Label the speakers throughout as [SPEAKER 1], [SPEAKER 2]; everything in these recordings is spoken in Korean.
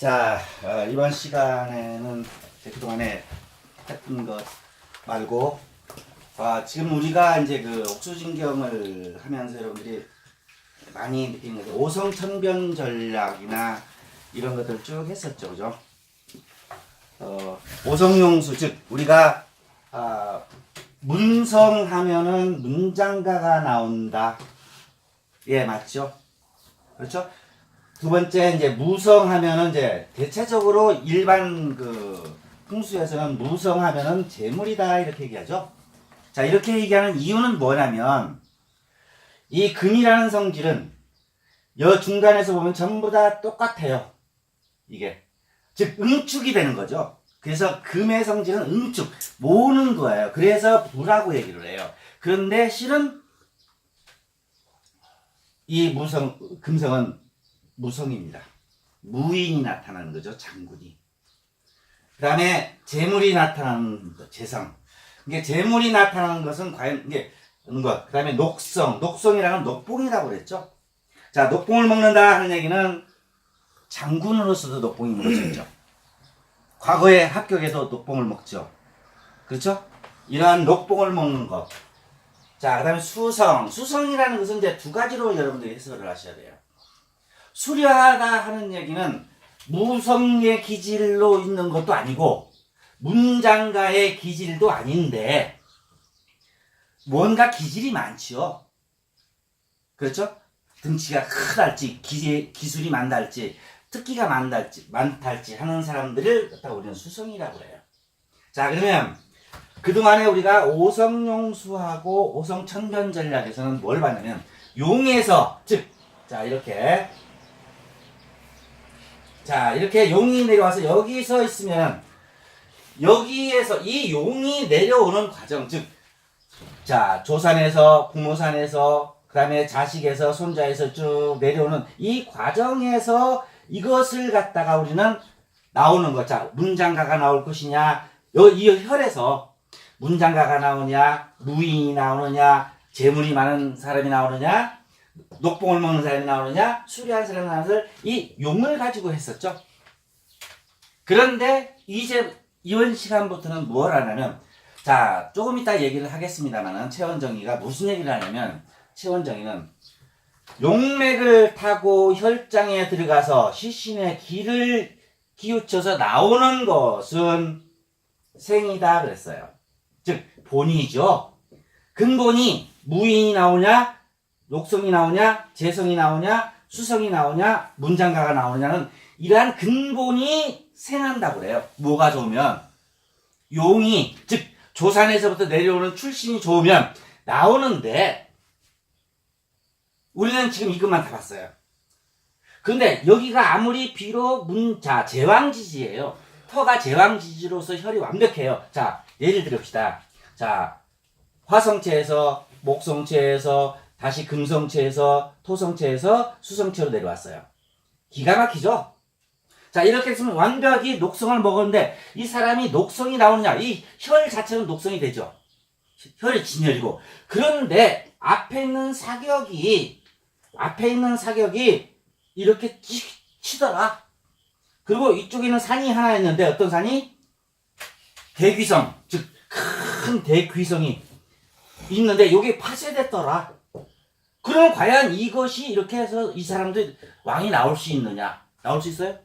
[SPEAKER 1] 자, 이번 시간에는 그동안에 했던 것 말고, 지금 우리가 이제 그 옥수진경을 하면서 여러분들이 많이 느끼는 거죠. 오성천변 전략이나 이런 것들 쭉 했었죠, 그죠? 오성용수, 즉, 우리가, 문성하면은 문장가가 나온다. 예, 맞죠? 그렇죠? 두 번째, 이제 무성하면은 이제 대체적으로 일반 그 풍수에서는 무성하면은 재물이다 이렇게 얘기하죠. 자, 이렇게 얘기하는 이유는 뭐냐면 이 금이라는 성질은 여 중간에서 보면 전부 다 똑같아요. 이게 즉 응축이 되는 거죠. 그래서 금의 성질은 응축, 모으는 거예요. 그래서 부라고 얘기를 해요. 그런데 실은 이 무성, 금성은 무성입니다. 무인이 나타나는 거죠. 장군이. 그 다음에 재물이 나타나는 거, 재성. 이게 재물이 나타나는 것은 과연 이게 것. 그 다음에 녹성. 녹성이라는 녹봉이라고 그랬죠. 자, 녹봉을 먹는다 하는 얘기는 장군으로서도 녹봉이 먹어졌죠. 과거에 합격해서 녹봉을 먹죠. 그렇죠? 이러한 녹봉을 먹는 것. 자, 그 다음에 수성. 수성이라는 것은 이제 두 가지로 여러분들이 해석을 하셔야 돼요. 수려하다 하는 얘기는 무성의 기질로 있는 것도 아니고 문장가의 기질도 아닌데 뭔가 기질이 많지요. 그렇죠? 등치가 크달지 기술이 많달지 특기가 많달지 하는 사람들을 갖다가 우리는 수성이라고 해요. 자, 그러면 그동안에 우리가 오성용수하고 오성천변 전략에서는 뭘 봤냐면 용에서 즉 자 이렇게 용이 내려와서 여기 서 있으면 여기에서 이 용이 내려오는 과정 즉 자 조산에서 부모산에서 그 다음에 자식에서 손자에서 쭉 내려오는 이 과정에서 이것을 갖다가 우리는 나오는 것. 자, 문장가가 나올 것이냐 이 혈에서 문장가가 나오냐 무인이 나오느냐 재물이 많은 사람이 나오느냐 녹봉을 먹는 사람이 나오느냐 수리한 사람이 나오느냐 이 용을 가지고 했었죠. 그런데 이제 이번 시간부터는 뭘 하냐면 자 조금 이따 얘기를 하겠습니다만은 최원정이가 무슨 얘기를 하냐면 최원정이는 용맥을 타고 혈장에 들어가서 시신의 기를 기우쳐서 나오는 것은 생이다 그랬어요. 즉 본이죠. 근본이 무인이 나오냐 녹성이 나오냐 재성이 나오냐 수성이 나오냐 문장가가 나오냐는 이러한 근본이 생한다고 그래요. 뭐가 좋으면 용이 즉 조산에서부터 내려오는 출신이 좋으면 나오는데 우리는 지금 이것만 다 봤어요. 근데 여기가 아무리 비록 제왕지지예요. 터가 제왕지지로서 혈이 완벽해요. 자 예를 들읍시다. 자 화성체에서 목성체에서 다시 금성체에서 토성체에서 수성체로 내려왔어요. 기가 막히죠? 자 이렇게 했으면 완벽히 녹성을 먹었는데 이 사람이 녹성이 나오느냐 이 혈 자체는 녹성이 되죠. 혈이 진혈이고 그런데 앞에 있는 사격이 이렇게 치더라. 그리고 이쪽에 있는 산이 하나 있는데 어떤 산이? 대귀성 즉 큰 대귀성이 있는데 여기 파쇄됐더라. 그럼 과연 이것이 이렇게 해서 이 사람들 왕이 나올 수 있느냐? 나올 수 있어요?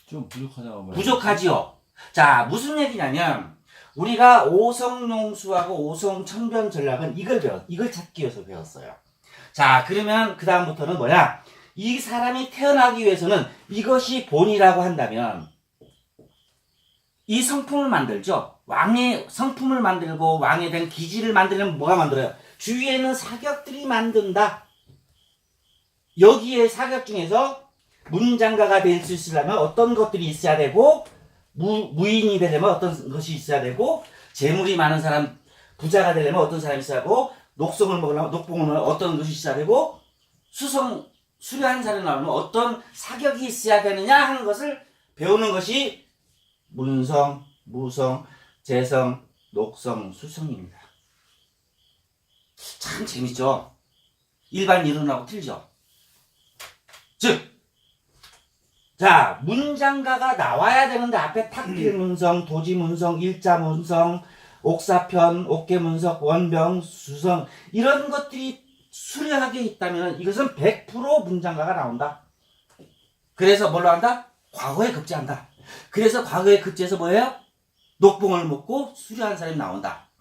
[SPEAKER 2] 좀 부족하다고 말이야.
[SPEAKER 1] 부족하지요. 자 무슨 얘기냐면 우리가 오성용수하고 오성천변 전략은 이걸 찾기 위해서 배웠어요. 자 그러면 그 다음부터는 뭐냐? 이 사람이 태어나기 위해서는 이것이 본이라고 한다면 이 성품을 만들죠. 왕의 성품을 만들고 왕에 대한 기질을 만들려면 뭐가 만들어요? 주위에 있는 사격들이 만든다. 여기에 사격 중에서 문장가가 될 수 있으려면 어떤 것들이 있어야 되고 무인이 되려면 어떤 것이 있어야 되고 재물이 많은 사람 부자가 되려면 어떤 사람이 있어야 하고 녹성을 먹으려면 녹봉을 먹으려면 어떤 것이 있어야 되고 수려한 사람이 나오면 어떤 사격이 있어야 되느냐 하는 것을 배우는 것이 문성, 무성, 재성, 녹성, 수성입니다. 참 재밌죠? 일반 이론하고 틀리죠? 즉 자, 문장가가 나와야 되는데 앞에 탁필문성, 도지문성, 일자문성, 옥사편, 옥계문석, 원병, 수성 이런 것들이 수려하게 있다면 이것은 100% 문장가가 나온다. 그래서 뭘로 한다? 과거에 급제한다. 그래서 과거에 급제해서 뭐예요? 녹봉을 먹고 수려한 사람이 나온다.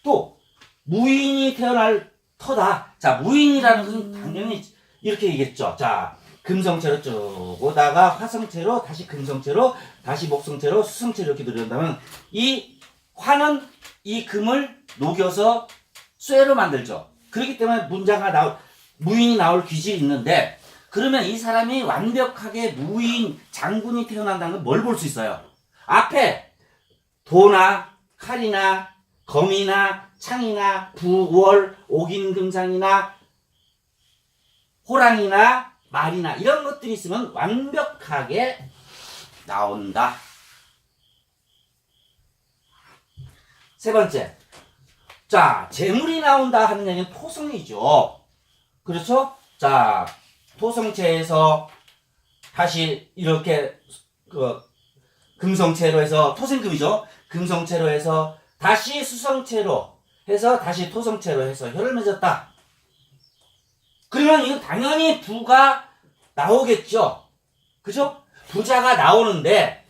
[SPEAKER 1] 또 무인이 태어날 터다. 자, 무인이라는 것은 당연히 이렇게 얘기했죠. 자, 금성체로 쭉 오다가 화성체로 다시 금성체로 다시 목성체로 수성체로 이렇게 들어온다면 이 화는 이 금을 녹여서 쇠로 만들죠. 그렇기 때문에 무인이 나올 기질이 있는데 그러면 이 사람이 완벽하게 무인 장군이 태어난다는 걸 뭘 볼 수 있어요? 앞에 도나 칼이나 검이나 창이나 부월, 옥인금상이나 호랑이나 말이나 이런 것들이 있으면 완벽하게 나온다. 세 번째. 자, 재물이 나온다 하는 얘기는 토성이죠. 그렇죠? 자, 토성체에서 다시 이렇게 금성체로 해서 토생금이죠. 금성체로 해서 다시 수성체로 해서 다시 토성체로 해서 혀를 맺었다. 그러면 이건 당연히 부가 나오겠죠. 그죠? 부자가 나오는데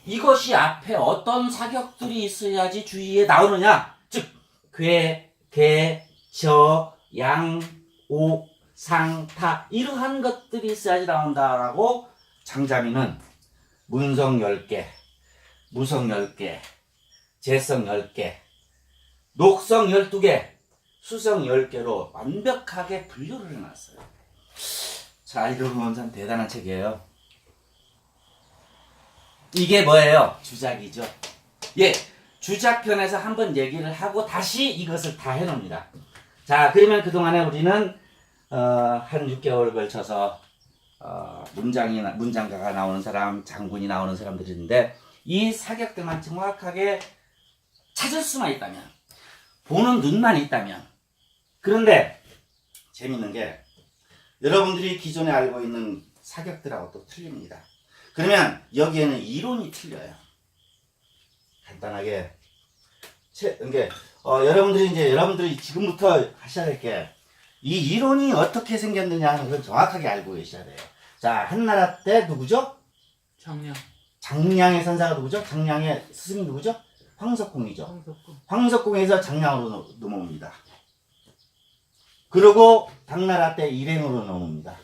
[SPEAKER 1] 이것이 앞에 어떤 사격들이 있어야지 주위에 나오느냐? 즉 괴, 개, 저, 양, 옥, 상, 타 이러한 것들이 있어야지 나온다라고 장자미는 문성 10개, 무성 10개, 재성 10개, 녹성 12개, 수성 10개로 완벽하게 분류를 해놨어요. 자, 이러면 참 대단한 책이에요. 이게 뭐예요? 주작이죠. 예, 주작편에서 한번 얘기를 하고 다시 이것을 다 해놓습니다. 자, 그러면 그동안에 우리는 한 6개월 걸쳐서 문장가가 나오는 사람, 장군이 나오는 사람들이 있는데 이 사격들만 정확하게 찾을 수만 있다면, 보는 눈만 있다면. 그런데 재밌는 게 여러분들이 기존에 알고 있는 사격들하고 또 틀립니다. 그러면 여기에는 이론이 틀려요. 간단하게 여러분들이 지금부터 하셔야 될 게 이 이론이 어떻게 생겼느냐 하는 걸 정확하게 알고 계셔야 돼요. 자, 한나라 때 누구죠? 장량의 선사가 누구죠? 장량의 스승이 누구죠? 황석공이죠. 황석공에서 장량으로 넘어옵니다. 그리고 당나라 때 일행으로 넘어옵니다.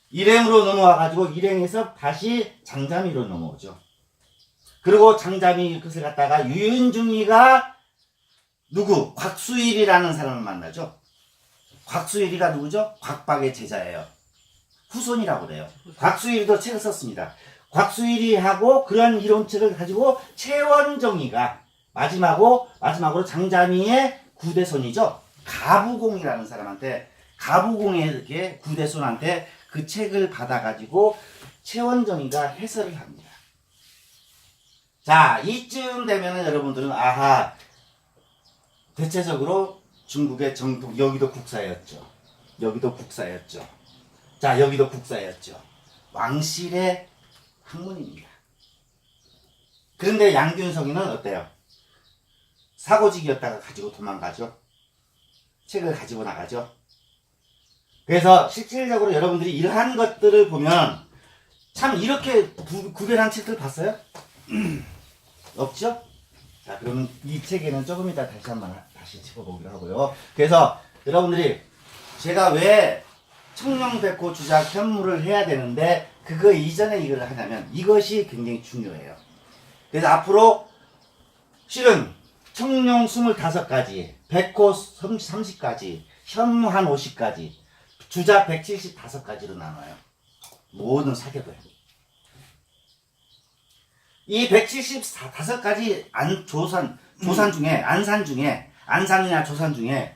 [SPEAKER 1] 일행으로 넘어와가지고 일행에서 다시 장자미로 넘어오죠. 그리고 장자미 그것을 갖다가 유윤중이가 누구? 곽수일이라는 사람을 만나죠. 곽수일이가 누구죠? 곽박의 제자예요. 후손이라고 그래요. 곽수일이도 책을 썼습니다. 곽수일이 하고 그런 이론책을 가지고 최원정이가 마지막으로 장자미의 구대손이죠. 가부공이라는 사람한테, 가부공의 구대손한테 그 책을 받아가지고 최원정이가 해설을 합니다. 자, 이쯤 되면은 여러분들은 아하, 대체적으로 중국의 정통, 여기도 국사였죠. 자, 여기도 국사였죠. 왕실의 학문입니다. 그런데 양균성이는 어때요? 사고직이었다가 가지고 도망가죠. 책을 가지고 나가죠. 그래서 실질적으로 여러분들이 이러한 것들을 보면 참 이렇게 구별한 책들 봤어요? 없죠? 자, 그러면 이 책에는 조금 이따 다시 짚어보기로 하고요. 그래서 여러분들이 제가 왜 청룡백호 주작 현무를 해야 되는데 그거 이전에 이걸 하냐면 이것이 굉장히 중요해요. 그래서 앞으로 실은 청룡 25가지, 백호 30가지, 현무 한 50가지, 주작 175가지로 나눠요. 모든 사격을. 이 175가지 조산 중에, 안산이나 조산 중에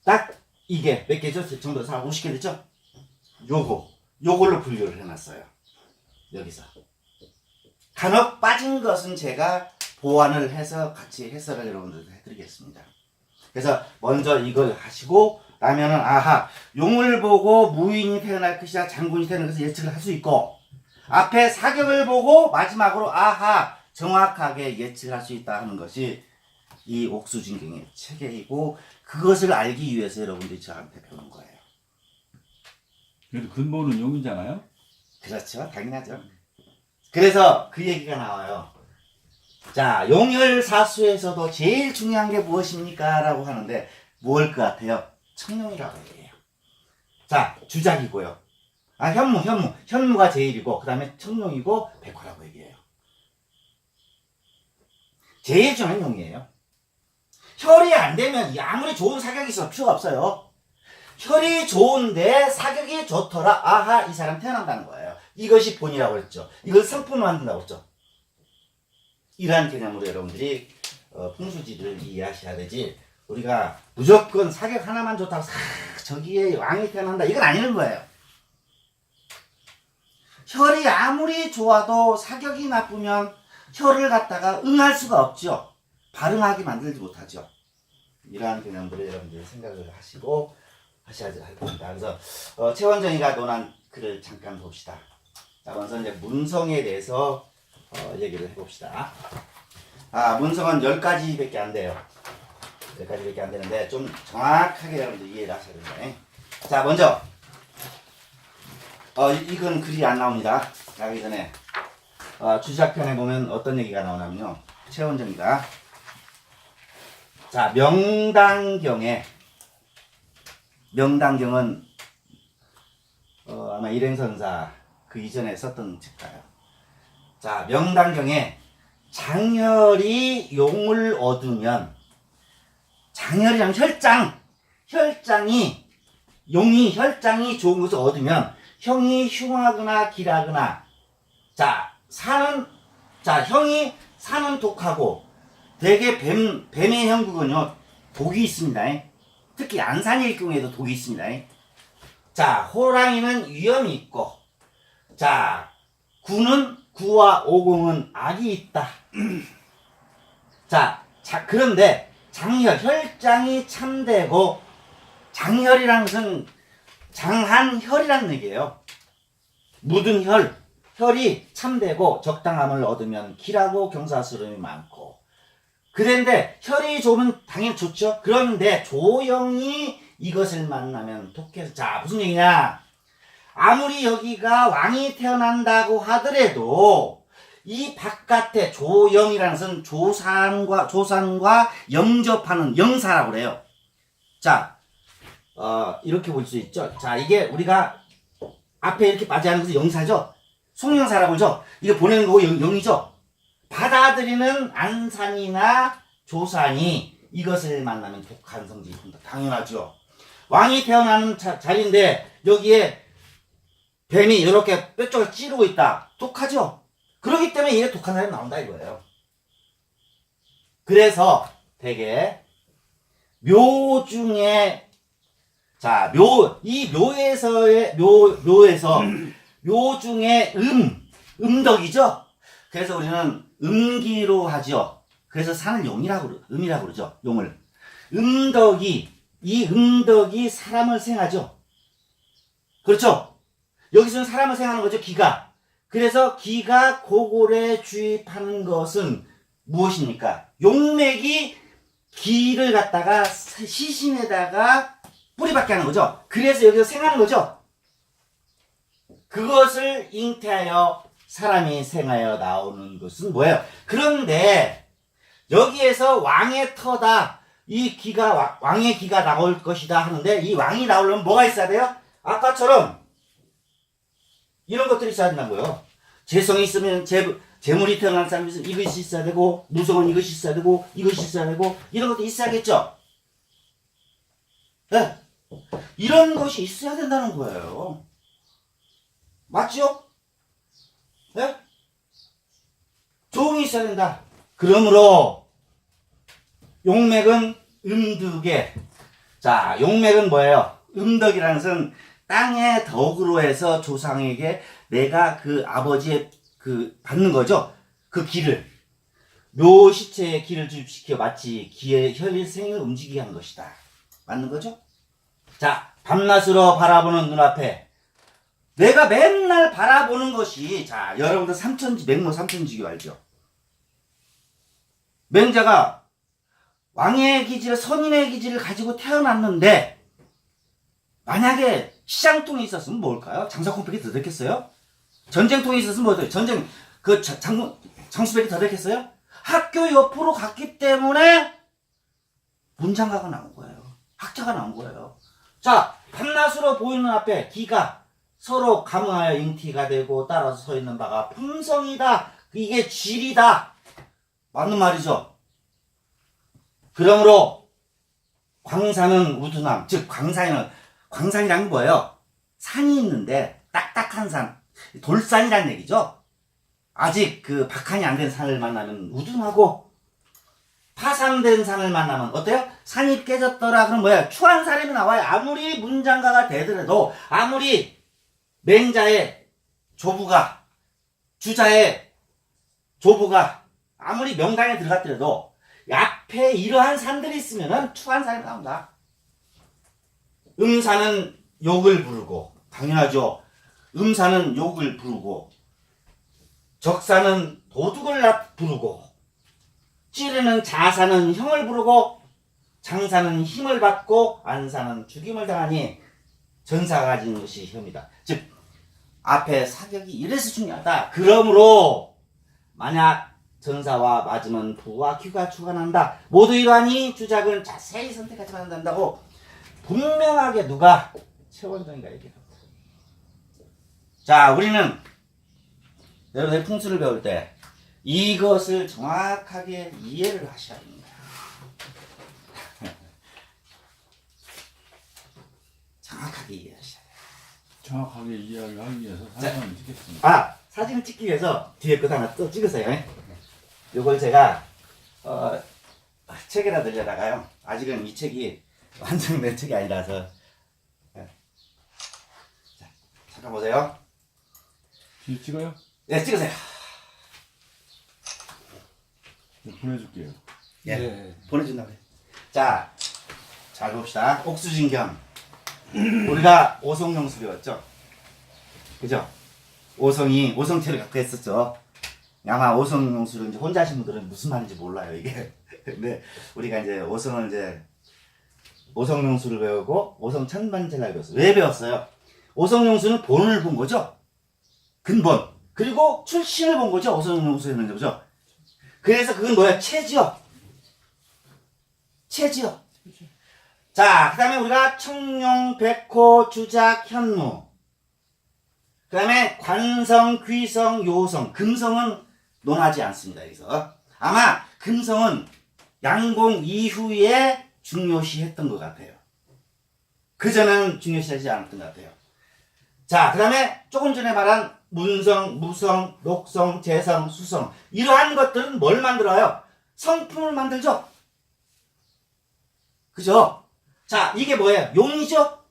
[SPEAKER 1] 딱 이게 몇 개죠? 정도 50개 됐죠? 요걸로 분류를 해놨어요. 여기서. 간혹 빠진 것은 제가 보완을 해서 같이 해설을 여러분들께 해드리겠습니다. 그래서 먼저 이걸 하시고 라면은 아하 용을 보고 무인이 태어날 것이다 장군이 태어날 것을 예측을 할 수 있고 앞에 사격을 보고 마지막으로 아하 정확하게 예측을 할 수 있다 하는 것이 이 옥수진경의 체계이고 그것을 알기 위해서 여러분들이 저한테 배우는 거예요.
[SPEAKER 2] 그래도 근본은 용이잖아요.
[SPEAKER 1] 그렇죠. 당연하죠. 그래서 그 얘기가 나와요. 자, 용열사수에서도 제일 중요한 게 무엇입니까? 라고 하는데 뭘 것 같아요? 청룡이라고 얘기해요. 자, 주작이고요. 아, 현무가 제일이고 그 다음에 청룡이고 백호라고 얘기해요. 제일 중요한 용이에요. 혈이 안 되면 아무리 좋은 사격이 있어도 필요가 없어요. 혈이 좋은데 사격이 좋더라. 아하, 이 사람 태어난다는 거예요. 이것이 본이라고 했죠. 이걸 상품을 만든다고 했죠. 이러한 개념으로 여러분들이 풍수지를 이해하셔야 되지. 우리가 무조건 사격 하나만 좋다고 저기에 왕이 태어난다. 이건 아니는 거예요. 혈이 아무리 좋아도 사격이 나쁘면 혈을 갖다가 응할 수가 없죠. 발응하게 만들지 못하죠. 이러한 개념들을 여러분들이 생각을 하시고 하셔야지 할 겁니다. 그래서 최원정이가 논한 글을 잠깐 봅시다. 자, 먼저 이제 문성에 대해서 얘기를 해봅시다. 문성은 10가지밖에 안 돼요. 10가지밖에 안 되는데 좀 정확하게 여러분들 이해를 하셔야 됩니다. 자, 먼저 이건 글이 안 나옵니다. 가기 전에 주작편에 보면 어떤 얘기가 나오냐면요. 최원정이가 자, 명당경은 아마 일행선사 그 이전에 썼던 책가요. 자, 명당경에 장혈이 용을 얻으면 장혈이랑 혈장이 좋은 것을 얻으면 형이 흉하거나 길하거나 형이 사는 독하고 대개 뱀의 형국은요 독이 있습니다. 특히 안산일 경우에도 독이 있습니다. 자, 호랑이는 위험이 있고 구와 오공은 악이 있다. 그런데 혈장이 참되고 장혈이라는 것은 장한 혈이라는 얘기예요. 묻은 혈이 참되고 적당함을 얻으면 길하고 경사스러움이 많고 그런데 혈이 좋으면 당연히 좋죠. 그런데 조형이 이것을 만나면 독해서 무슨 얘기냐 아무리 여기가 왕이 태어난다고 하더라도 이 바깥에 조영이라는 것은 조산과 영접하는 영사라고 그래요. 이렇게 볼 수 있죠. 이게 우리가 앞에 이렇게 맞이하는 것은 영사죠. 송영사라고 그러죠. 이거 보내는 거고 영이죠. 받아들이는 안산이나 조산이 이것을 만나면 독한 성질이 든다. 당연하죠. 왕이 태어나는 자리인데 여기에 뱀이 이렇게 뼈쪽을 찌르고 있다. 독하죠. 그렇기 때문에 이게 독한 사람이 나온다 이거예요. 그래서 되게 묘 중에 묘 중에 음덕이죠. 그래서 우리는 음기로 하죠. 그래서 산을 음이라고 그러죠. 용을. 이 음덕이 사람을 생하죠. 그렇죠? 여기서는 사람을 생하는 거죠. 기가. 그래서 기가 고골에 주입하는 것은 무엇입니까? 용맥이 기를 갖다가 시신에다가 뿌리박게 하는 거죠. 그래서 여기서 생하는 거죠. 그것을 잉태하여 사람이 생하여 나오는 것은 뭐예요? 그런데 여기에서 왕의 터다 이 기가 왕의 기가 나올 것이다 하는데 이 왕이 나오려면 뭐가 있어야 돼요? 아까처럼 이런 것들이 있어야 된다고요. 재성이 있으면 재물이 태어난 사람이 있으면 이것이 있어야 되고 무성은 이것이 있어야 되고 이것이 있어야 되고 이런 것도 있어야겠죠. 네. 이런 것이 있어야 된다는 거예요. 맞죠? 네? 종이 있어야 된다. 그러므로 용맥은 음득에 용맥은 뭐예요? 음덕이라는 것은 땅의 덕으로 해서 조상에게 내가 그 아버지의 받는 거죠. 그 기를 묘 시체에 기를 주입시켜 마치 기의 혈일생을 움직이게 하는 것이다. 맞는 거죠? 자, 밤낮으로 바라보는 눈앞에 내가 맨날 바라보는 것이, 자, 여러분들 삼천지, 맹모 삼천지교 알죠? 맹자가 왕의 기질, 선인의 기질을 가지고 태어났는데 만약에 시장통이 있었으면 뭘까요? 장사콩백이 더 됐겠어요? 전쟁통이 있었으면 뭐예요? 전쟁 장수백이 더 됐겠어요? 학교 옆으로 갔기 때문에 문장가가 나온 거예요. 학자가 나온 거예요. 자, 밤낮으로 보이는 앞에 기가 서로 감응하여 잉티가 되고 따라서 서 있는 바가 품성이다. 이게 질이다. 맞는 말이죠. 그러므로 광산은 우둔함. 즉 광산이란 뭐예요? 산이 있는데 딱딱한 산, 돌산이란 얘기죠. 아직 그 박한이 안 된 산을 만나면 우둔하고, 파산된 산을 만나면 어때요? 산이 깨졌더라. 그럼 뭐야? 추한 사람이 나와요. 아무리 문장가가 되더라도, 아무리 맹자의 조부가, 주자의 조부가 아무리 명당에 들어갔더라도 앞에 이러한 산들이 있으면은 추한 사람이 나온다. 음사는 욕을 부르고, 당연하죠. 음사는 욕을 부르고, 적사는 도둑을 부르고, 찌르는 자사는 형을 부르고, 장사는 힘을 받고, 안사는 죽임을 당하니 전사가 가진 것이 혐이다. 즉 앞에 사격이 이래서 중요하다. 그러므로 만약 전사와 맞으면 부와 귀가 주관한다. 모두 이러하니 주작은 자세히 선택하지 않는다고 분명하게 누가 최원정이가 얘기합니다. 자, 우리는 여러분들 풍수를 배울 때 이것을 정확하게 이해를 하셔야 합니다. 정확하게 이해하셔야 돼요.
[SPEAKER 2] 정확하게 이해를 하기 위해서 사진을 찍겠습니다.
[SPEAKER 1] 사진을 찍기 위해서 뒤에 것 하나 또 찍으세요. 요걸 제가 책에다 들려다가요. 아직은 이 책이 완성된 책이 아니라서. 자, 잠깐 보세요.
[SPEAKER 2] 뒤에 찍어요?
[SPEAKER 1] 네, 찍으세요.
[SPEAKER 2] 네, 보내줄게요.
[SPEAKER 1] 예,
[SPEAKER 3] 네.
[SPEAKER 1] 보내준다고 해요. 자, 잘 봅시다. 옥수진경. 우리가 오성용수 배웠죠? 그죠? 오성체를 갖고 했었죠. 아마 오성용수를 이제 혼자 하신 분들은 무슨 말인지 몰라요, 이게. 근데 우리가 이제 오성용수를 배우고 오성천만제를 배웠어요. 왜 배웠어요? 오성용수는 본을 본 거죠? 근본. 그리고 출신을 본 거죠? 오성용수였는데, 그죠? 그래서 그건 뭐야? 체지어. 자, 그 다음에 우리가 청룡, 백호, 주작, 현무. 그 다음에 관성, 귀성, 요성. 금성은 논하지 않습니다, 여기서. 아마 금성은 양봉 이후에 중요시 했던 것 같아요. 그전에는 중요시 하지 않았던 것 같아요. 자, 그 다음에 조금 전에 말한 문성, 무성, 녹성, 재성, 수성. 이러한 것들은 뭘 만들어요? 성품을 만들죠? 그죠? 자, 이게 뭐예요? 용이죠?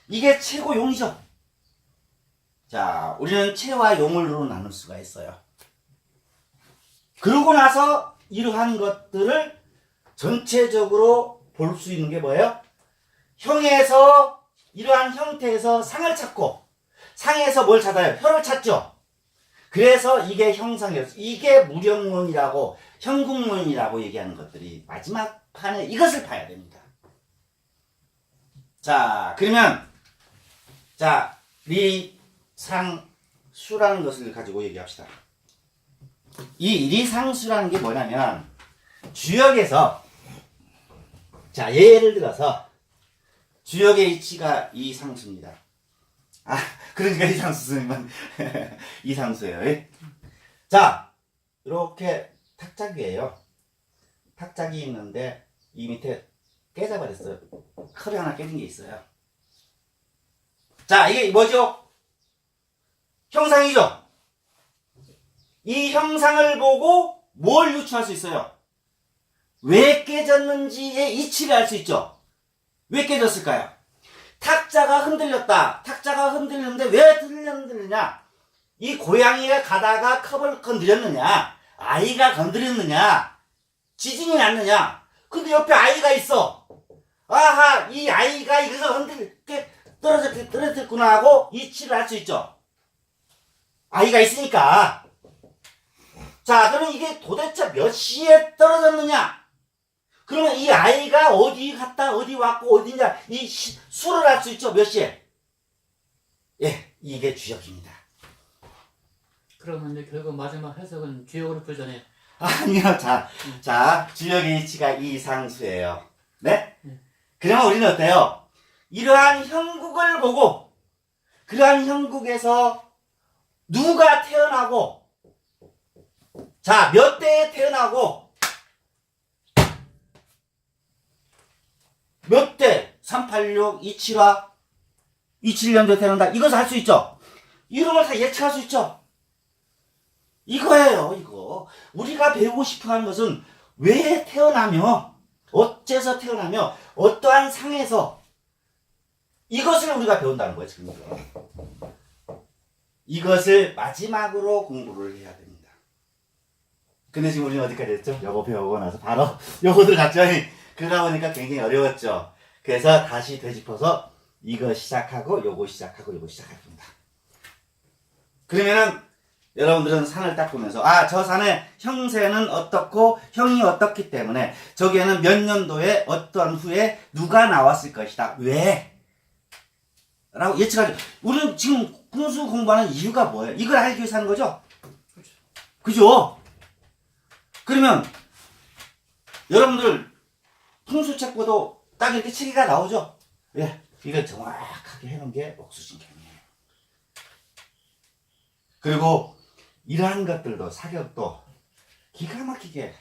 [SPEAKER 1] 이게 체고 용이죠? 자, 우리는 체와 용으로 나눌 수가 있어요. 그러고 나서 이러한 것들을 전체적으로 볼 수 있는 게 뭐예요? 형에서, 이러한 형태에서 상을 찾고, 상에서 뭘 찾아요? 혀를 찾죠? 그래서 이게 형상이었어요. 이게 무령론이라고, 형국론이라고 얘기하는 것들이 마지막 판에 이것을 봐야 됩니다. 자, 그러면, 자, 리상수라는 것을 가지고 얘기합시다. 이 리상수라는 게 뭐냐면, 주역에서, 자, 예를 들어서, 주역의 이치가 이상수입니다. 그러니까 이상수 선생님은 이상수예요. 자, 이렇게 탁자기예요. 탁자기 있는데, 이 밑에 깨져버렸어요. 컵이 하나 깨진 게 있어요. 자, 이게 뭐죠? 형상이죠? 이 형상을 보고 뭘 유추할 수 있어요? 왜 깨졌는지의 이치를 알 수 있죠? 왜 깨졌을까요? 탁자가 흔들렸다. 탁자가 흔들렸는데 왜 흔들렸느냐? 이 고양이가 가다가 컵을 건드렸느냐? 아이가 건드렸느냐? 지진이 났느냐? 근데 옆에 아이가 있어. 아하, 이 아이가 이것을 흔들게 떨어졌구나 하고 이치를 할 수 있죠. 아이가 있으니까. 자, 그러면 이게 도대체 몇 시에 떨어졌느냐? 그러면 이 아이가 어디 갔다 어디 왔고 어디냐 이 수를 알 수 있죠. 몇 시에? 예, 이게 주역입니다.
[SPEAKER 3] 그러면 이제 결국 마지막 해석은 주역으로 풀잖아요.
[SPEAKER 1] 아니요. 자, 주역의 이치가 이상수예요. 네? 그러면 우리는 어때요? 이러한 형국을 보고 그러한 형국에서 누가 태어나고 자, 몇 대에 태어나고 몇 대? 386, 275, 27년도에 태어난다. 이것을 할 수 있죠. 이름을 다 예측할 수 있죠. 이거예요, 이거. 우리가 배우고 싶어 하는 것은 왜 태어나며, 어째서 태어나며, 어떠한 상에서 이것을 우리가 배운다는 거예요, 지금. 이것을 마지막으로 공부를 해야 됩니다. 근데 지금 우리는 어디까지 했죠? 요거 배우고 나서 바로 요거 들어갔죠? 그러다 보니까 굉장히 어려웠죠. 그래서 다시 되짚어서 이거 시작하고 요거 시작하고 요거 시작합니다. 그러면은 여러분들은 산을 딱 보면서 저 산의 형세는 어떻고 형이 어떻기 때문에 저기에는 몇 년도에 어떤 후에 누가 나왔을 것이다. 왜? 라고 예측하죠. 우리는 지금 풍수 공부하는 이유가 뭐예요? 이걸 알기 위해서 하는 거죠? 그죠? 그러면 여러분들 풍수책 보도 딱 이렇게 체계가 나오죠? 예, 이걸 정확하게 해놓은 게 옥수신경이에요. 그리고 이러한 것들도 사격도 기가 막히게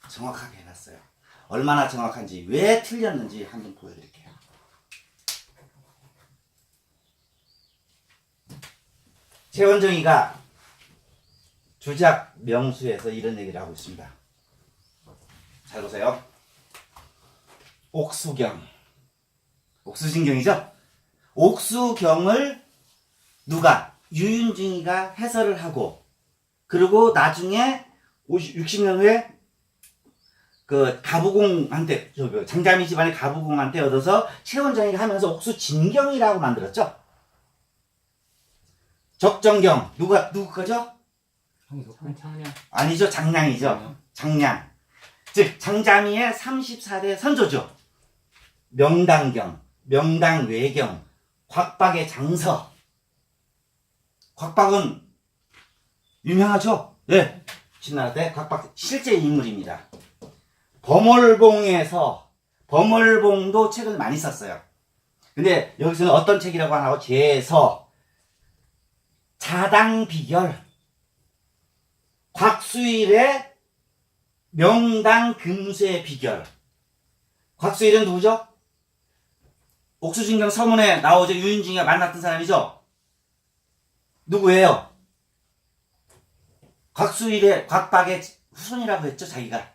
[SPEAKER 1] 정확하게 해놨어요. 얼마나 정확한지 왜 틀렸는지 한번 보여드릴게요. 최원정이가 주작 명수에서 이런 얘기를 하고 있습니다. 잘 보세요. 옥수경, 옥수신경이죠? 옥수경을 누가? 유윤중이가 해설을 하고 그리고 나중에 60년 후에 그 가부공한테 장자미 집안의 가부공한테 얻어서 최원정이가 하면서 옥수진경이라고 만들었죠. 적정경 누구 거죠?
[SPEAKER 3] 장량.
[SPEAKER 1] 아니죠. 장량이죠. 장량. 즉 장자미의 34대 선조죠. 명당경, 명당외경, 곽박의 장서. 곽박은 유명하죠? 네. 신나라 때 곽박 실제 인물입니다. 범월봉도 책을 많이 썼어요. 근데 여기서는 어떤 책이라고 하나고 제서, 자당비결, 곽수일의 명당금수의 비결. 곽수일은 누구죠? 옥수진경 서문에 나오죠. 유인중이가 만났던 사람이죠. 누구예요? 곽수일의 곽박의 후손이라고 했죠. 자기가.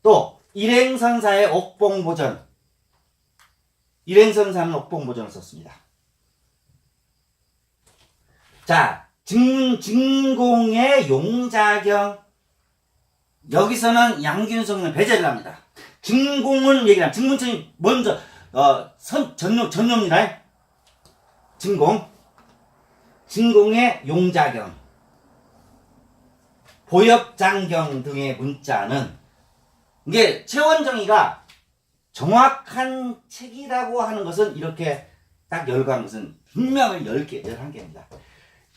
[SPEAKER 1] 또 일행선사의 옥봉보전. 일행선사는 옥봉보전을 썼습니다. 자, 증공의 용자경. 여기서는 양균성은 배제를 합니다. 증공은 얘기를 합니다. 증문천이 먼저 전료입니다. 증공의 용자경, 보엽장경 등의 문자는 이게 최원정이가 정확한 책이라고 하는 것은 이렇게 딱 열거한 것은 분명히 11개입니다.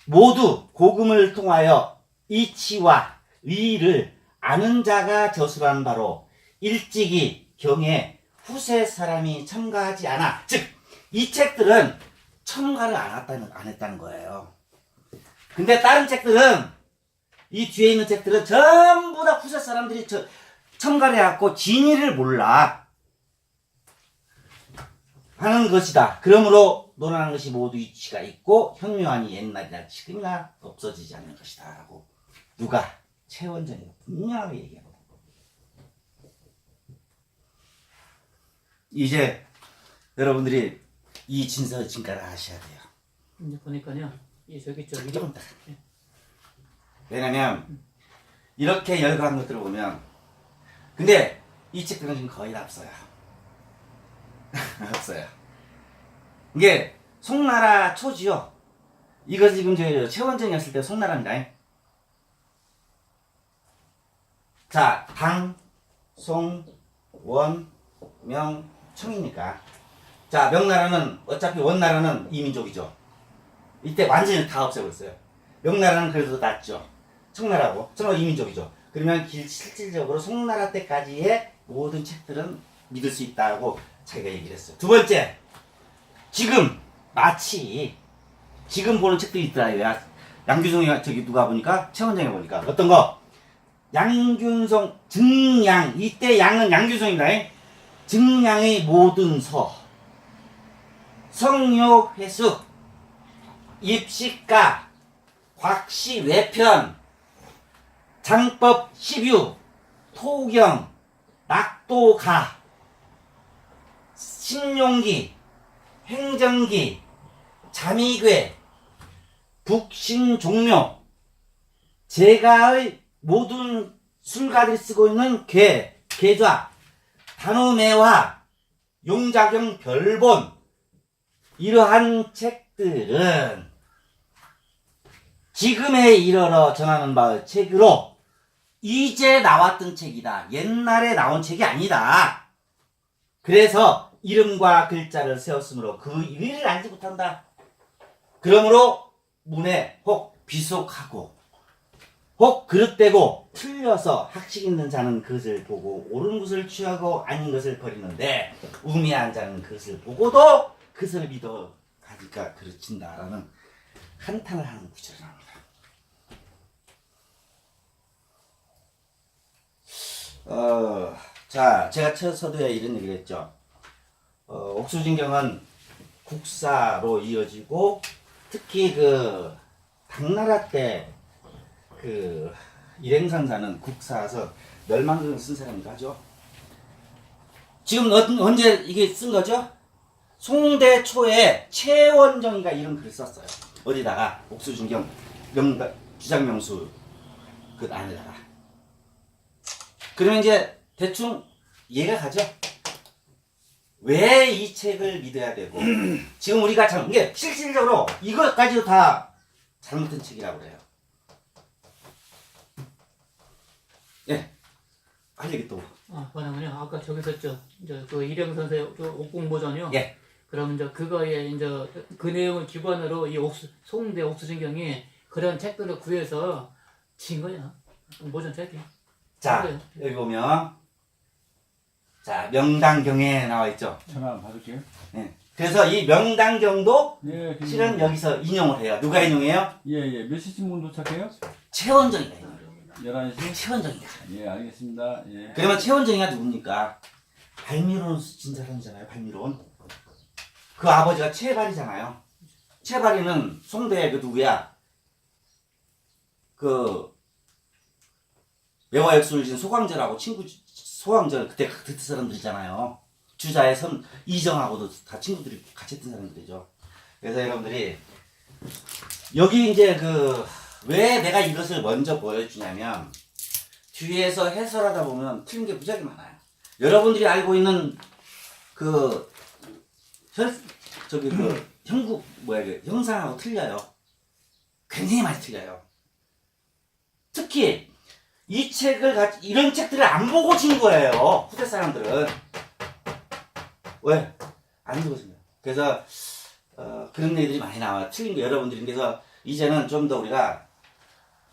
[SPEAKER 1] 모두 고금을 통하여 이치와 의를 아는 자가 저술한 바로 일찍이 경에 후세 사람이 첨가하지 않아. 즉, 이 책들은 첨가를 안 했다는 거예요. 근데 다른 책들은, 이 뒤에 있는 책들은 전부 다 후세 사람들이 첨가를 해갖고 진위를 몰라 하는 것이다. 그러므로 논하는 것이 모두 이치가 있고 현묘하니 옛날이나 지금이나 없어지지 않는 것이다 라고 누가? 최원정이가 분명하게 얘기합니다. 이제 여러분들이 이 진서의 진가를 아셔야 돼요.
[SPEAKER 3] 이제 보니까요. 저기
[SPEAKER 1] 조금 딱. 왜냐면 이렇게 열거한 것들을 보면 근데 이 책들은 지금 거의 다 없어요. 없어요. 이게 송나라 초지요. 이거 지금 저 최원정이었을 때 송나라입니다. 자, 당, 송, 원, 명, 청이니까. 자, 명나라는 어차피 원나라는 이민족이죠. 이때 완전히 다 없애버렸어요. 명나라는 그래도 낫죠. 청나라고. 청나라 이민족이죠. 그러면 실질적으로 송나라 때까지의 모든 책들은 믿을 수 있다고 자기가 얘기를 했어요. 두 번째, 지금 마치 지금 보는 책들이 있더라. 양규성이 저기 누가 보니까 최원정이 보니까 어떤 거? 양균성 증양, 이때 양은 양규성입니다. 증양의 모든 서, 성묘회수, 입시가, 곽시 외편, 장법 10유, 토경, 낙도가, 신용기, 행정기, 자미괴, 북신종묘, 제가의 모든 술가들이 쓰고 있는 계좌, 단오매화, 용자경 별본, 이러한 책들은 지금에 이르러 전하는 바의 책으로 이제 나왔던 책이다. 옛날에 나온 책이 아니다. 그래서 이름과 글자를 세웠으므로 그 일을 알지 못한다. 그러므로 문에 혹 비속하고 혹 그릇되고 틀려서 학식 있는 자는 그것을 보고 옳은 것을 취하고 아닌 것을 버리는데 우매한 자는 그것을 보고도 그것을 믿어 가니까 그르친다라는 한탄을 하는 구절이 나옵니다. 자, 제가 첫 서두에 이런 얘기를 했죠. 옥수진경은 국사로 이어지고 특히 그 당나라 때 그 일행상사는 국사에서 멸망을 쓴 사람이기도 하죠. 지금 언제 이게 쓴 거죠? 송대 초에 최원정이가 이런 글을 썼어요. 어디다가 옥수진경 주장명수 그 안에다가. 그러면 이제 대충 이해가 가죠. 왜 이 책을 믿어야 되고 지금 우리가 참 이게 실질적으로 이것까지도 다 잘못된 책이라고 그래요. 예, 할 얘기 또.
[SPEAKER 3] 뭐냐면요. 아까 저기서 이제 그 일행 선생 옥공보전이요.
[SPEAKER 1] 예.
[SPEAKER 3] 그럼 이제 그거에 이제 그 내용을 기반으로 이 송대 옥수진경이 그런 책들을 구해서 진 거야. 모전 책이.
[SPEAKER 1] 자,
[SPEAKER 3] 그래요.
[SPEAKER 1] 여기 보면 자 명당경에 나와 있죠.
[SPEAKER 2] 전화 한번 받을게요.
[SPEAKER 1] 예. 그래서 이 명당경도
[SPEAKER 2] 예,
[SPEAKER 1] 실은 여기서 인용을 해요. 누가 인용해요?
[SPEAKER 2] 예. 몇 시쯤 문 도착해요?
[SPEAKER 1] 최원정이가 인용해요.
[SPEAKER 2] 11시?
[SPEAKER 1] 최원정이가.
[SPEAKER 2] 예, 알겠습니다. 예.
[SPEAKER 1] 그러면 최원정이가 누굽니까? 발미론 진 사람이잖아요. 발미론. 그 아버지가 최발이잖아요. 최발이는 송대의 그 누구야? 그 매화역술을 진 소광절하고 친구 소광절 그때 그 사람들이잖아요. 주자의 선 이정하고도 다 친구들이 같이 했던 사람들이죠. 그래서 여러분들이 여기 이제 그 왜 내가 이것을 먼저 보여주냐면 뒤에서 해설하다 보면 틀린 게 무지하게 많아요. 여러분들이 알고 있는 그 형국 형상하고 틀려요. 굉장히 많이 틀려요. 특히 이 책을 이런 책들을 안 보고 친 거예요. 후대 사람들은 왜? 안 읽어진 거예요. 그래서 그런 얘기들이 많이 나와요. 틀린 게 여러분들이. 그래서 이제는 좀 더 우리가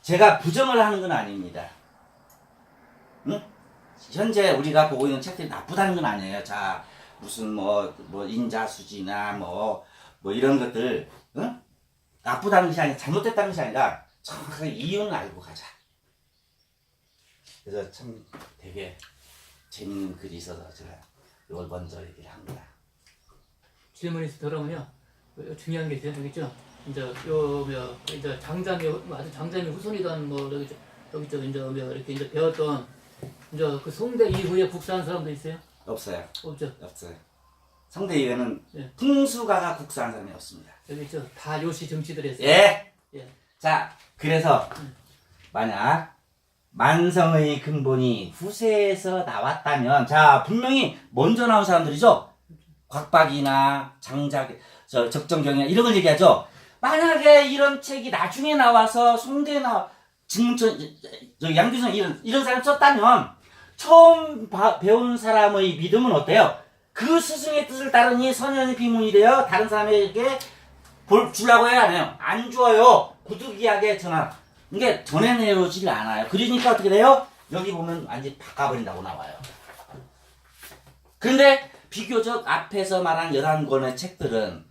[SPEAKER 1] 제가 부정을 하는 건 아닙니다. 응? 현재 우리가 보고 있는 책들이 나쁘다는 건 아니에요. 자, 무슨 뭐 인자수지나 뭐 이런 것들, 응? 나쁘다는 것이 아니라 잘못됐다는 것이 아니라 정확하게 이유는 알고 가자. 그래서 참 되게 재밌는 글이 있어서 제가 이걸 먼저 얘기를 합니다.
[SPEAKER 3] 질문이 들어오면요. 중요한 게 있어요. 여기 있죠. 이제 이제 장자미 아주 장자미 후손이던 뭐 여기 이제 이렇게 이제 배웠던 이제 그 송대 이후에 국사한 사람도 있어요?
[SPEAKER 1] 없어요.
[SPEAKER 3] 없죠.
[SPEAKER 1] 없어요. 성대 이외에는
[SPEAKER 3] 예.
[SPEAKER 1] 풍수가가 국사한 사람이 없습니다.
[SPEAKER 3] 여기 있죠. 다 요시 정치들이 했어요.
[SPEAKER 1] 예.
[SPEAKER 3] 예.
[SPEAKER 1] 자, 그래서 만약 만성의 근본이 후세에서 나왔다면 자 분명히 먼저 나온 사람들이죠. 곽박이나 장작, 적정경이나 이런 걸 얘기하죠. 만약에 이런 책이 나중에 나와서 송대나 양규성 이런 사람 썼다면 처음 배운 사람의 믿음은 어때요? 그 스승의 뜻을 따르니 선현이 비문이 되어 다른 사람에게 주려고 해야 안 해요. 안 주어요. 부득이하게 이게 전해내려오질 않아요. 그러니까 어떻게 돼요? 여기 보면 완전히 바꿔버린다고 나와요. 그런데 비교적 앞에서 말한 11권의 책들은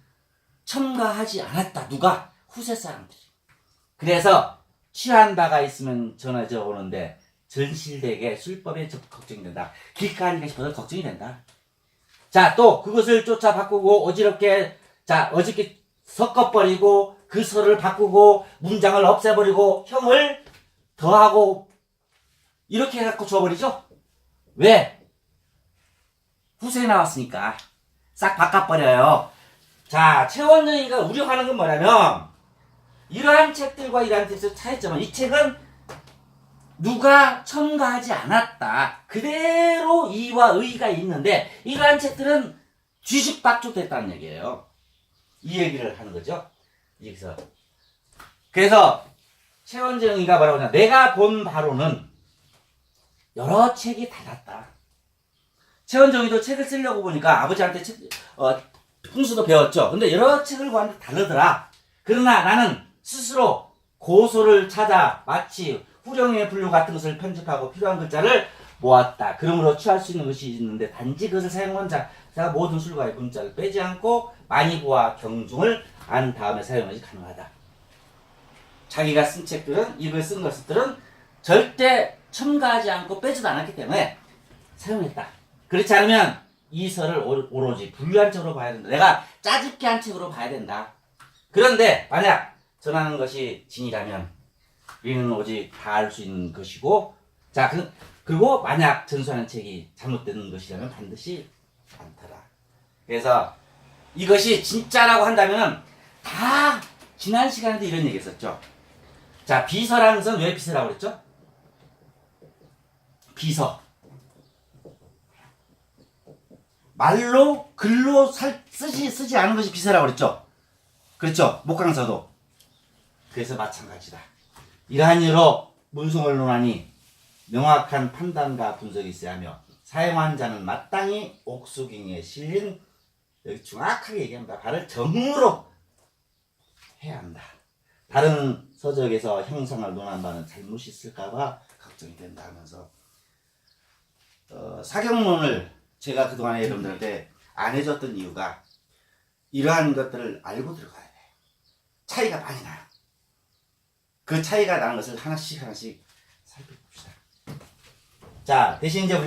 [SPEAKER 1] 첨가하지 않았다. 누가? 후세 사람들이. 그래서 취한 바가 있으면 전해져 오는데 전실되게 술법에 걱정이 된다. 길가 아닌가 싶어서 걱정이 된다. 자, 또 그것을 쫓아 바꾸고 어지럽게 섞어버리고 그 설을 바꾸고 문장을 없애버리고 형을 더하고 이렇게 해갖고 줘버리죠. 왜? 후세에 나왔으니까 싹 바꿔버려요. 자, 최원정이가 우려하는 건 뭐냐면 이러한 책들과 이러한 책의 차이점은 이 책은 누가 첨가하지 않았다. 그대로 이와 의가 있는데 이러한 책들은 뒤죽박죽됐다는 얘기예요. 이 얘기를 하는 거죠. 여기서. 그래서 최원정이가 뭐라고 하냐. 내가 본 바로는 여러 책이 달랐다. 최원정이도 책을 쓰려고 보니까 아버지한테 풍수도 배웠죠. 근데 여러 책을 보았는데 다르더라. 그러나 나는 스스로 고소를 찾아 마치 후령의 분류 같은 것을 편집하고 필요한 글자를 모았다. 그러므로 취할 수 있는 것이 있는데 단지 그것을 사용한 자가 모든 술과의 문자를 빼지 않고 많이 보아 경중을 안 다음에 사용하지 가능하다. 자기가 쓴 책들은 이걸 쓴 것들은 절대 첨가하지 않고 빼지도 않았기 때문에 사용했다. 그렇지 않으면 이 설을 오로지 분류한 책으로 봐야 된다. 내가 짜집게 한 책으로 봐야 된다. 그런데 만약 전하는 것이 진이라면 우리는 오직 다 알 수 있는 것이고, 자, 그리고 만약 전수하는 책이 잘못된 것이라면 반드시 않더라. 그래서 이것이 진짜라고 한다면 다 지난 시간에도 이런 얘기 했었죠. 자, 비서라는 것은 왜 비서라고 그랬죠? 비서. 말로 글로 쓰지 않은 것이 비서라고 그랬죠. 그렇죠. 목강서도. 그래서 마찬가지다. 이러한 이유로 문승을 논하니 명확한 판단과 분석이 있어야 하며 사용한 자는 마땅히 옥수경에 실린, 여기 정확하게 얘기합니다. 바로 정으로 해야 한다. 다른 서적에서 형상을 논한 바는 잘못이 있을까봐 걱정이 된다 하면서 사경론을 제가 그동안에 여러분들한테 안 해줬던 이유가 이러한 것들을 알고 들어가야 돼. 차이가 많이 나요. 그 차이가 나는 것을 하나씩 살펴봅시다. 자, 대신 이제 우리가